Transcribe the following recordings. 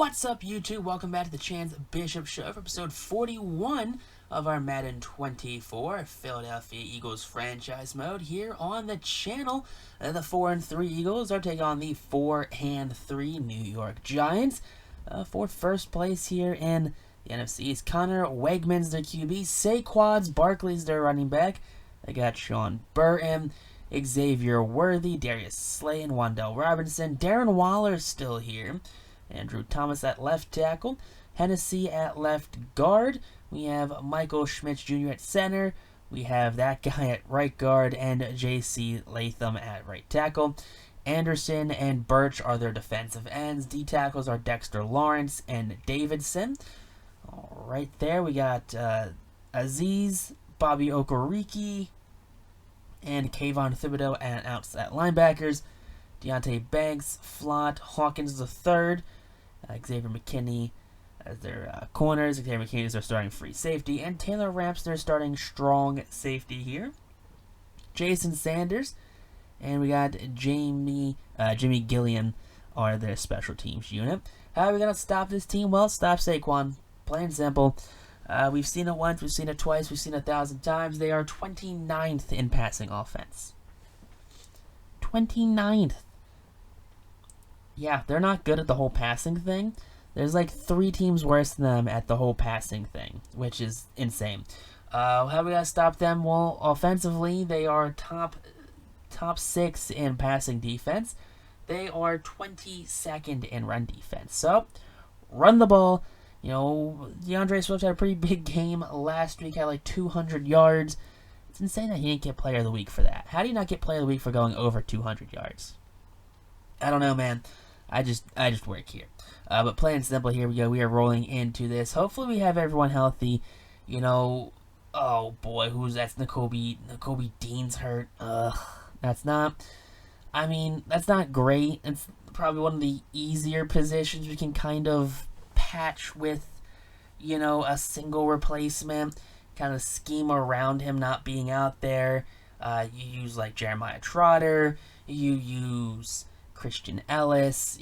What's up, YouTube? Welcome back to the Chance Bishop Show for episode 41 of our Madden 24 Philadelphia Eagles franchise mode here on the channel. The 4-3 Eagles are taking on the 4-3 New York Giants for first place here in the NFC East. Connor Wegman's their QB, Saquon Barkley's their running back. They got Sean Burton, Xavier Worthy, Darius Slay, and Wan'Dale Robinson. Darren Waller's still here. Andrew Thomas at left tackle, Hennessy at left guard. We have Michael Schmitz Jr. at center. We have that guy at right guard, and J.C. Latham at right tackle. Anderson and Birch are their defensive ends. D tackles are Dexter Lawrence and Davidson. Right there, we got Aziz, Bobby Okereke, and Kayvon Thibodeau at outside linebackers. Deontay Banks, Flott, Hawkins III, Xavier McKinney as their corners. Xavier McKinney is their starting free safety, and Taylor Ramp's their starting strong safety here. Jason Sanders, and we got Jimmy Gillian are their special teams unit. How are we going to stop this team? Well, stop Saquon. Plain and simple. We've seen it once, we've seen it twice, we've seen it 1,000 times. They are 29th in passing offense. 29th. Yeah, they're not good at the whole passing thing. There's like 3 teams worse than them at the whole passing thing, which is insane. How are we going to stop them? Well, offensively, they are top 6 in passing defense. They are 22nd in run defense. So, run the ball. You know, DeAndre Swift had a pretty big game last week, had like 200 yards. It's insane that he didn't get Player of the Week for that. How do you not get Player of the Week for going over 200 yards? I don't know, man. I just work here. But plain and simple, here we go. We are rolling into this. Hopefully we have everyone healthy. You know, oh boy, that's Nakobe Dean's hurt. That's not great. It's probably one of the easier positions we can kind of patch with, you know, a single replacement. Kind of scheme around him not being out there. You use like Jeremiah Trotter. You use Christian Ellis.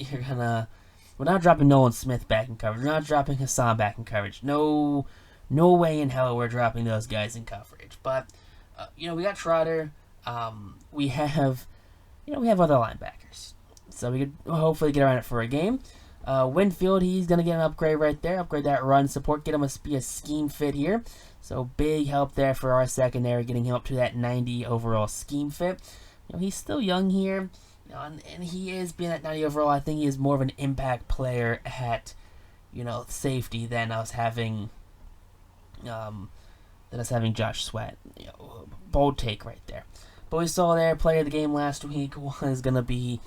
We're not dropping Nolan Smith back in coverage. We're not dropping Hassan back in coverage. No way in hell we're dropping those guys in coverage. But you know, we got Trotter. We have other linebackers, so we could hopefully get around it for a game. Winfield, he's gonna get an upgrade right there. Upgrade that run support. Get him be a scheme fit here. So big help there for our secondary, getting him up to that 90 overall scheme fit. You know, he's still young here. And he is being at 90 overall. I think he is more of an impact player at, you know, safety than us having Josh Sweat. You know, bold take right there. But we saw there, player of the game last week was gonna be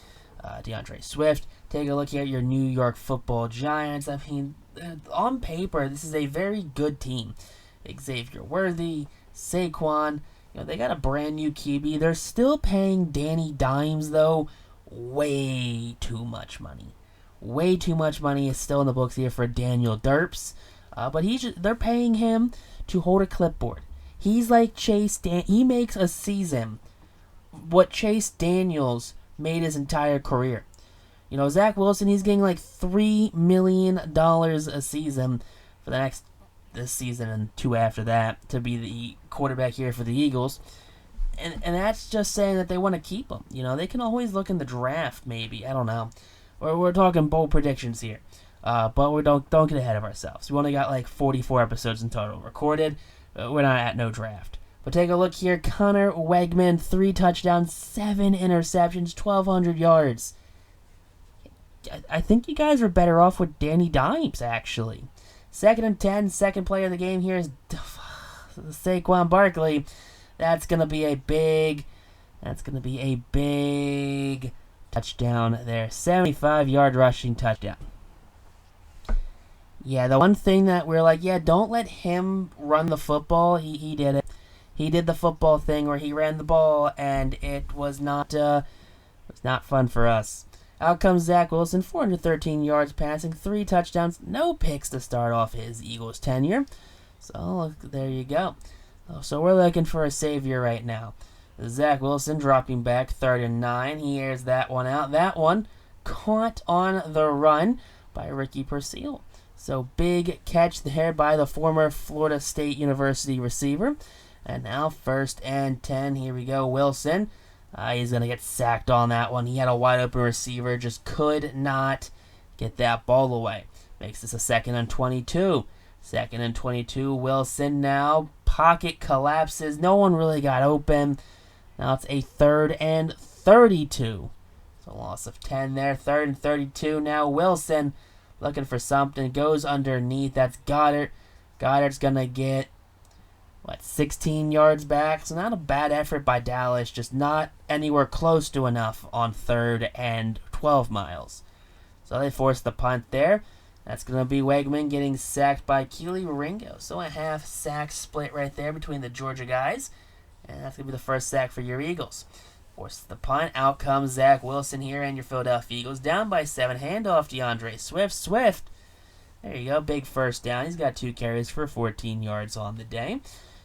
DeAndre Swift. Take a look here at your New York Football Giants. I mean, on paper, this is a very good team. Xavier Worthy, Saquon. You know, they got a brand new QB. They're still paying Danny Dimes, though, way too much money. Way too much money is still in the books here for Daniel Derps. But they're paying him to hold a clipboard. He's like he makes a season what Chase Daniels made his entire career. You know, Zach Wilson, he's getting like $3 million a season for this season and 2 after that to be the quarterback here for the Eagles. And that's just saying that they want to keep him. You know, they can always look in the draft, maybe. I don't know. We're talking bold predictions here. But we don't get ahead of ourselves. We only got like 44 episodes in total recorded. We're not at no draft. But take a look here. Connor Wegman, 3 touchdowns, 7 interceptions, 1,200 yards. I think you guys are better off with Danny Dimes, actually. 2nd and 10, second play of the game here is Saquon Barkley. That's gonna be a big touchdown there. 75-yard rushing touchdown. Yeah, the one thing that we're like, yeah, don't let him run the football. He did it. He did the football thing where he ran the ball, and it was not fun for us. Out comes Zach Wilson, 413 yards passing, 3 touchdowns, no picks to start off his Eagles tenure. So, there you go. So, we're looking for a savior right now. Zach Wilson dropping back, 3rd and 9. He airs that one out. That one caught on the run by Ricky Percival. So big catch there by the former Florida State University receiver. And now 1st and 10. Here we go. Wilson. He's going to get sacked on that one. He had a wide open receiver. Just could not get that ball away. Makes this a 2nd and 22. 2nd and 22. Wilson now. Pocket collapses. No one really got open. Now it's a 3rd and 32. So a loss of 10 there. 3rd and 32. Now Wilson looking for something. Goes underneath. That's Goddard. Goddard's going to get 16 yards back. So not a bad effort by Dallas, just not anywhere close to enough on 3rd and 12 miles. So they forced the punt there. That's going to be Wegman getting sacked by Keely Ringo. So a half sack split right there between the Georgia guys. And that's going to be the first sack for your Eagles. Force the punt. Out comes Zach Wilson here and your Philadelphia Eagles. Down by 7. Handoff DeAndre Swift. Swift. There you go. Big first down. He's got 2 carries for 14 yards on the day.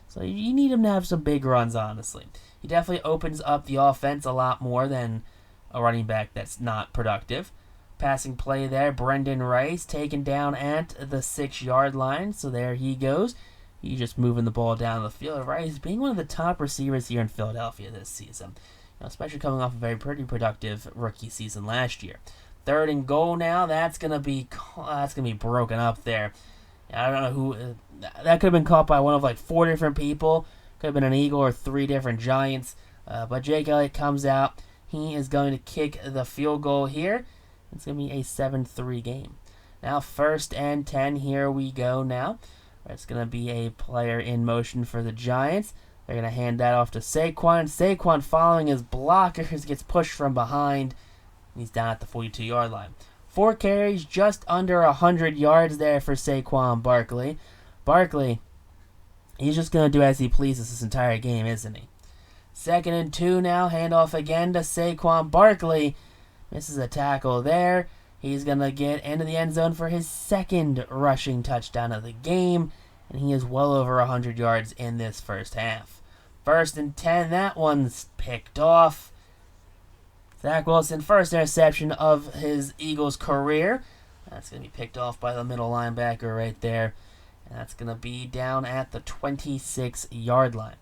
So you need him to have some big runs, honestly. He definitely opens up the offense a lot more than a running back that's not productive. Passing play there, Brendan Rice taken down at the 6-yard line. So there he goes. He's just moving the ball down the field. Rice being one of the top receivers here in Philadelphia this season, especially coming off a very productive rookie season last year. 3rd and goal now. That's gonna be broken up there. I don't know who that could have been caught by one of 4 different people. Could have been an Eagle or 3 different Giants. But Jake Elliott comes out. He is going to kick the field goal here. It's going to be a 7-3 game. Now 1st and 10. Here we go now. It's going to be a player in motion for the Giants. They're going to hand that off to Saquon. Saquon, following his blockers, gets pushed from behind. He's down at the 42-yard line. 4 carries, just under 100 yards there for Saquon Barkley. Barkley, he's just going to do as he pleases this entire game, isn't he? 2nd and 2 now. Handoff again to Saquon Barkley. Misses a tackle there. He's going to get into the end zone for his 2nd rushing touchdown of the game. And he is well over 100 yards in this first half. 1st and 10. That one's picked off. Zach Wilson, first interception of his Eagles career. That's going to be picked off by the middle linebacker right there. And that's going to be down at the 26-yard line.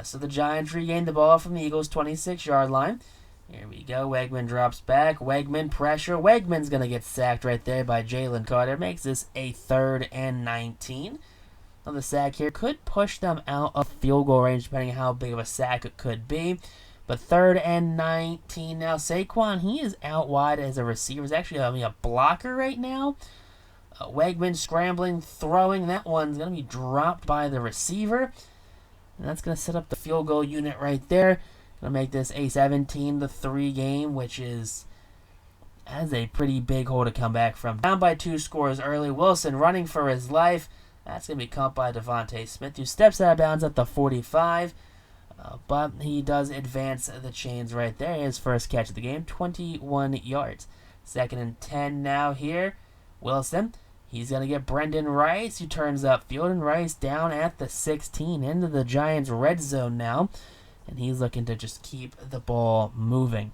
So the Giants regain the ball from the Eagles' 26-yard line. Here we go. Wegman drops back. Wegman pressure. Wegman's going to get sacked right there by Jalen Carter. Makes this a 3rd and 19. Now the sack here could push them out of field goal range depending on how big of a sack it could be. But 3rd and 19 now. Saquon, he is out wide as a receiver. He's actually a blocker right now. Wegman scrambling, throwing. That one's going to be dropped by the receiver. And that's going to set up the field goal unit right there. Going to make this a 17-3 game, which is a pretty big hole to come back from. Down by 2 scores early. Wilson running for his life. That's going to be caught by Devontae Smith, who steps out of bounds at the 45. But he does advance the chains right there. His first catch of the game, 21 yards. 2nd and 10 now here. Wilson, he's going to get Brendan Rice, who turns upfield, and Rice down at the 16, into the Giants' red zone now. And he's looking to just keep the ball moving.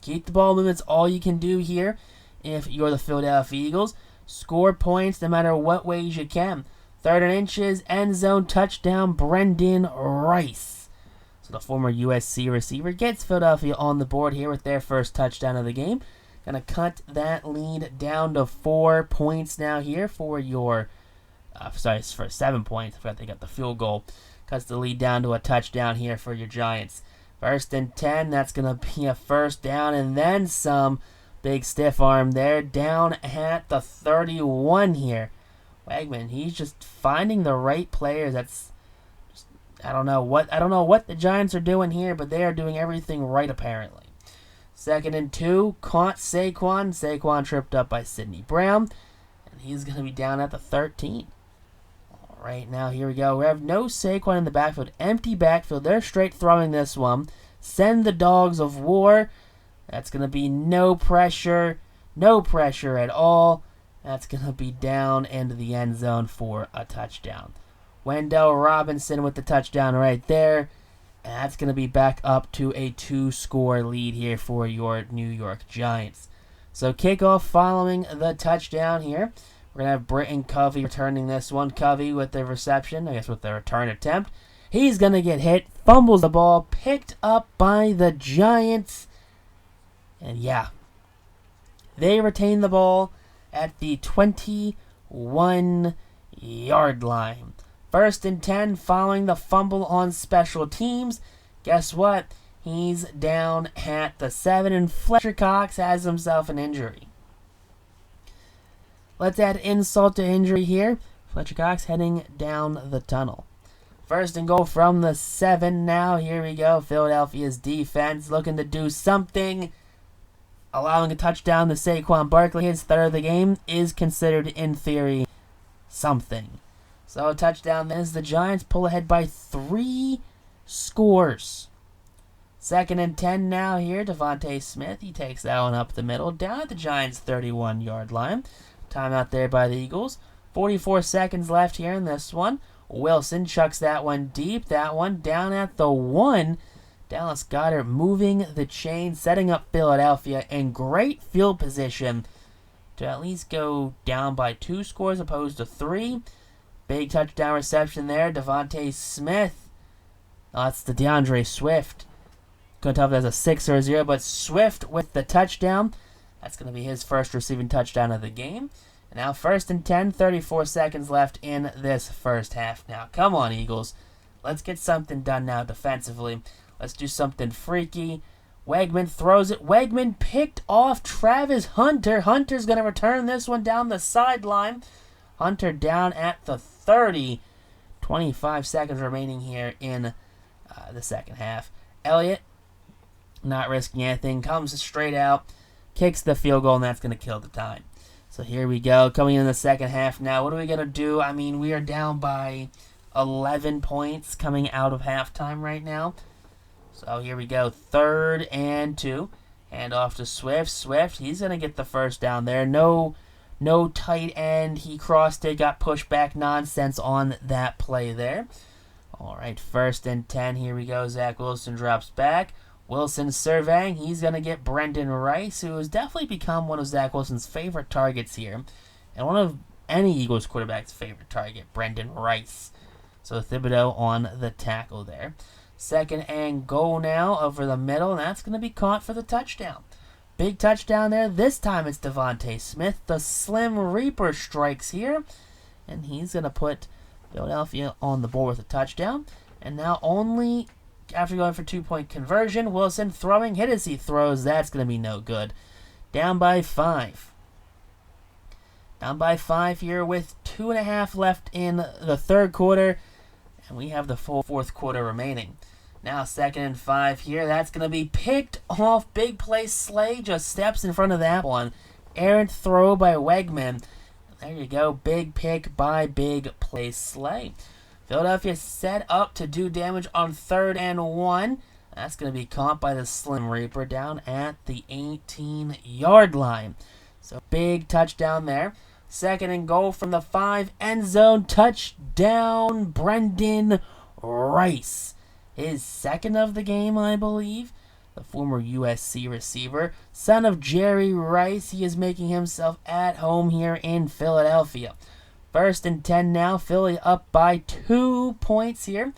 Keep the ball moving. It's all you can do here if you're the Philadelphia Eagles. Score points no matter what ways you can. 3rd and inches, end zone, touchdown, Brendan Rice. So the former USC receiver gets Philadelphia on the board here with their first touchdown of the game. Going to cut that lead down to 4 points now here for your... for 7 points. I forgot they got the field goal. Cuts the lead down to a touchdown here for your Giants. 1st and 10, that's going to be a first down and then some. Big stiff arm there, down at the 31 here. Wegman, he's just finding the right players. That's just, I don't know what the Giants are doing here, but they are doing everything right apparently. 2nd and 2, caught Saquon. Saquon tripped up by Sidney Brown, and he's going to be down at the 13. All right, now here we go. We have no Saquon in the backfield, empty backfield. They're straight throwing this one. Send the dogs of war. That's going to be no pressure at all. That's going to be down into the end zone for a touchdown. Wendell Robinson with the touchdown right there. And that's going to be back up to a 2-score lead here for your New York Giants. So kickoff following the touchdown here. We're going to have Britton Covey returning this one. Covey with the reception, I guess with the return attempt. He's going to get hit, fumbles the ball, picked up by the Giants. And yeah, they retain the ball at the 21-yard line. 1st and 10 following the fumble on special teams. Guess what? He's down at the 7, and Fletcher Cox has himself an injury. Let's add insult to injury here. Fletcher Cox heading down the tunnel. 1st and goal from the 7 now. Here we go. Philadelphia's defense looking to do something. Allowing a touchdown to Saquon Barkley, his 3rd of the game, is considered, in theory, something. So a touchdown as the Giants pull ahead by 3 scores. 2nd and 10 now here. Devontae Smith, he takes that one up the middle, down at the Giants' 31-yard line. Timeout there by the Eagles. 44 seconds left here in this one. Wilson chucks that one deep. That one down at the 1. Dallas Goedert moving the chain, setting up Philadelphia in great field position to at least go down by 2 scores opposed to 3. Big touchdown reception there. Devontae Smith. Oh, that's the DeAndre Swift. Couldn't tell if that's a 6 or a 0, but Swift with the touchdown. That's going to be his first receiving touchdown of the game. And now 1st and 10, 34 seconds left in this first half. Now, come on, Eagles. Let's get something done now defensively. Let's do something freaky. Wegman throws it. Wegman picked off Travis Hunter. Hunter's going to return this one down the sideline. Hunter down at the 30. 25 seconds remaining here in the second half. Elliott, not risking anything, comes straight out, kicks the field goal, and that's going to kill the time. So here we go, coming in the second half now. What are we going to do? I mean, we are down by 11 points coming out of halftime right now. So here we go, 3rd and 2. Hand off to Swift. Swift, he's going to get the first down there. No tight end. He crossed it, got pushed back nonsense on that play there. All right, 1st and 10. Here we go. Zach Wilson drops back. Wilson surveying. He's going to get Brendan Rice, who has definitely become one of Zach Wilson's favorite targets here. And one of any Eagles quarterback's favorite target, Brendan Rice. So Thibodeau on the tackle there. 2nd and goal now over the middle, and that's going to be caught for the touchdown. Big touchdown there. This time it's Devontae Smith. The Slim Reaper strikes here, and he's going to put Philadelphia on the board with a touchdown. And now only after going for 2-point conversion, Wilson throwing, hit as he throws. That's going to be no good. Down by 5. Down by 5 here with 2.5 left in the 3rd quarter. And we have the full 4th quarter remaining. Now 2nd and 5 here. That's going to be picked off. Big play. Slay just steps in front of that one. Errant throw by Wegman. There you go. Big pick by Big Play Slay. Philadelphia set up to do damage on 3rd and 1. That's going to be caught by the Slim Reaper down at the 18-yard line. So big touchdown there. 2nd and goal from the 5. End zone touchdown. Brendan Rice. His 2nd of the game, I believe. The former USC receiver. Son of Jerry Rice. He is making himself at home here in Philadelphia. 1st and 10 now. Philly up by 2 points here.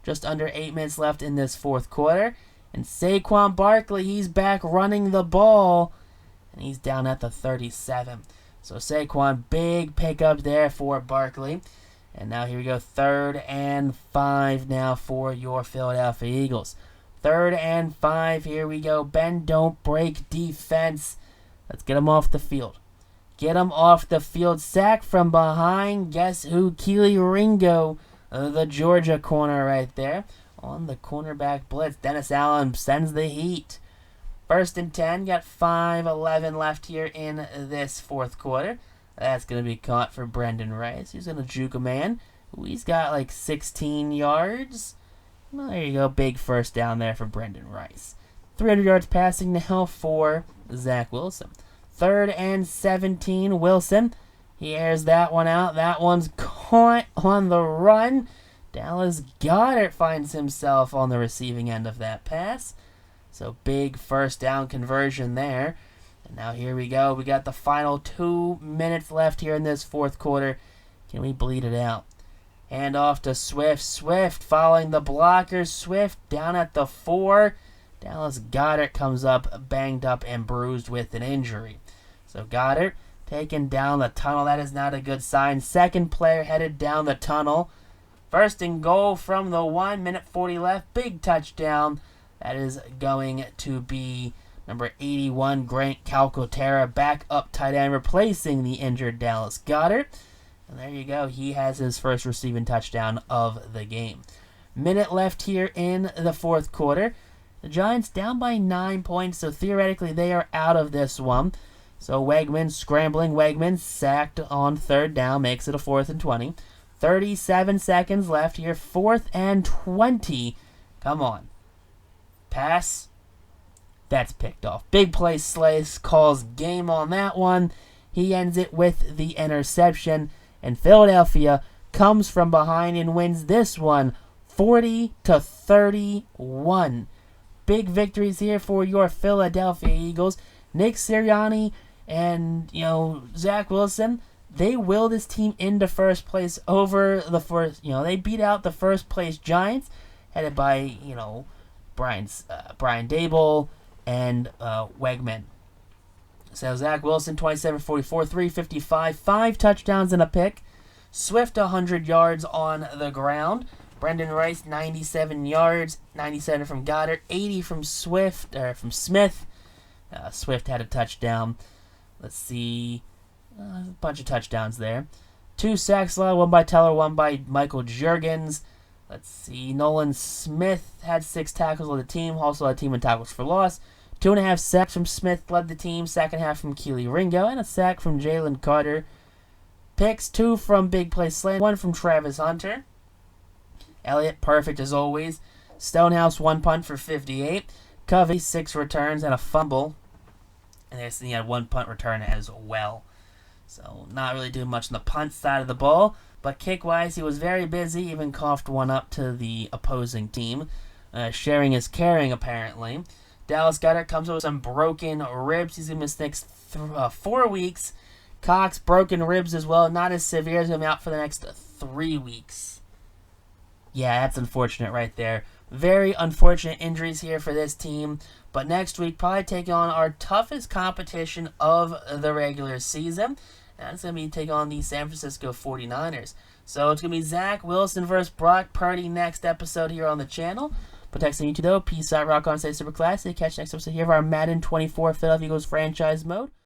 Just under 8 minutes left in this 4th quarter. And Saquon Barkley, he's back running the ball. And he's down at the 37. So Saquon, big pickup there for Barkley. And now here we go. 3rd and 5 now for your Philadelphia Eagles. 3rd and 5. Here we go. Bend, don't break defense. Let's get him off the field. Get him off the field. Sack from behind. Guess who? Keely Ringo, the Georgia corner right there. On the cornerback blitz. Dennis Allen sends the heat. 1st and 10. Got 5:11 left here in this 4th quarter. That's going to be caught for Brendan Rice. He's going to juke a man. He's got like 16 yards. Well, there you go. Big first down there for Brendan Rice. 300 yards passing now for Zach Wilson. 3rd and 17. Wilson. He airs that one out. That one's caught on the run. Dallas Goedert finds himself on the receiving end of that pass. So big first down conversion there. Now here we go. We got the final 2 minutes left here in this fourth quarter. Can we bleed it out? Hand off to Swift. Swift following the blockers. Swift down at the 4. Dallas Goedert comes up banged up and bruised with an injury. So Goedert taking down the tunnel. That is not a good sign. Second player headed down the tunnel. First and goal from the 1. Minute 40 left. Big touchdown. That is going to be number 81, Grant Calcaterra, back up tight end, replacing the injured Dallas Goedert. And there you go. He has his first receiving touchdown of the game. Minute left here in the fourth quarter. The Giants down by 9 points, so theoretically they are out of this one. So Wegman scrambling. Wegman sacked on third down, makes it a 4th and 20. 37 seconds left here. 4th and 20. Come on. Pass. That's picked off. Big play Slice calls game on that one. He ends it with the interception. And Philadelphia comes from behind and wins this one 40-31. Big victories here for your Philadelphia Eagles. Nick Sirianni and, Zach Wilson, they will this team into first place over the first, they beat out the first place Giants, headed by, Brian Dable and Wegman. So Zach Wilson, 27-44, 355, 5 touchdowns and a pick. Swift, 100 yards on the ground. Brendan Rice, 97 yards, 97 from Goddard, 80 from Smith. Swift had a touchdown. Let's see, a bunch of touchdowns there. 2 sacks, one by Teller, one by Michael Juergens. Let's see, Nolan Smith had 6 tackles on the team, also had team in tackles for loss. 2.5 sacks from Smith led the team, second half from Keely Ringo, and a sack from Jalen Carter. Picks, 2 from Big Play Slant, 1 from Travis Hunter. Elliott, perfect as always. Stonehouse, 1 punt for 58. Covey, 6 returns and a fumble. And he had 1 punt return as well. So not really doing much on the punt side of the ball. But kick-wise, he was very busy, even coughed one up to the opposing team. Sharing is caring, apparently. Dallas Goedert comes with some broken ribs. He's going to miss next 4 weeks. Cox, broken ribs as well. Not as severe. He's going to be out for the next 3 weeks. Yeah, that's unfortunate right there. Very unfortunate injuries here for this team. But next week, probably taking on our toughest competition of the regular season. And it's going to be taking on the San Francisco 49ers. So it's going to be Zach Wilson versus Brock Purdy next episode here on the channel. But texting you two though, peace out, rock on, stay super classy. Catch you next episode here of our Madden 24 Philadelphia Eagles franchise mode.